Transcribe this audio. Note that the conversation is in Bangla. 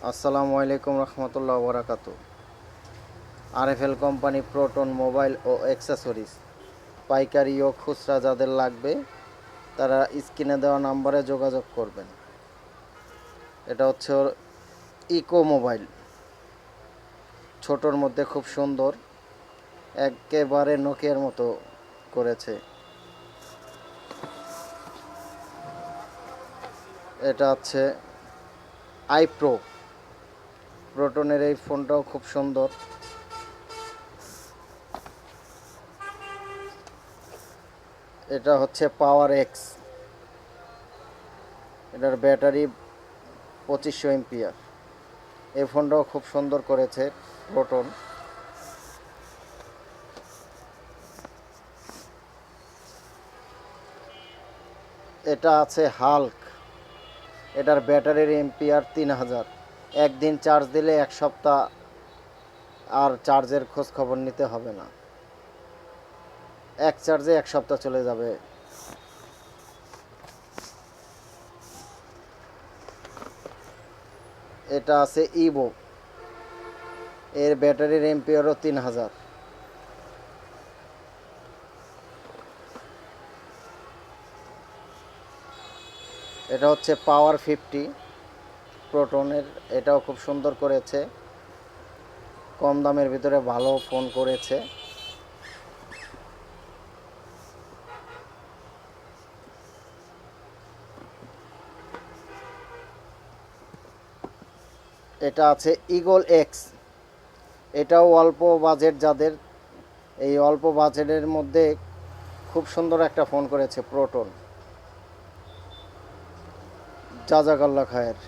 আসসালামু আলাইকুম রহমতুল্লাহ বরাকাতু। আরএফএল কোম্পানি প্রোটন মোবাইল ও অ্যাক্সেসরিজ পাইকারি ও খুচরা যাদের লাগবে তারা স্ক্রিনে দেওয়া নাম্বারে যোগাযোগ করবেন। এটা হচ্ছে ইকো মোবাইল, ছোটোর মধ্যে খুব সুন্দর, একেবারে নোকিয়ার মতো করেছে। এটা হচ্ছে আইপ্রো প্রোটনের এই ফোনটাও খুব সুন্দর। এটা হচ্ছে পাওয়ার এক্স, এটার ব্যাটারি 2500 এমপিআর। এই ফোনটাও খুব সুন্দর করেছে প্রোটন। এটা আছে হাল্ক, এটার ব্যাটারির এমপিআর 3000। একদিন চার্জ দিলে 1 সপ্তাহ আর চার্জের খোঁজ খবর নিতে হবে না, এক চার্জে 1 সপ্তাহ চলে যাবে। এটা আছে ইভো, এর ব্যাটারির এমপিআরও 3000। এটা হচ্ছে পাওয়ার 50 প্রোটনের, এটাও খুব সুন্দর করেছে, কম দামের ভিতরে ভালো ফোন করেছে। এটা আছে ইগল এক্স, এটাও অল্প বাজেট যাদের, এই অল্প বাজেটের মধ্যে খুব সুন্দর একটা ফোন করেছে প্রোটন। জাজাকাল্লা খায়ের।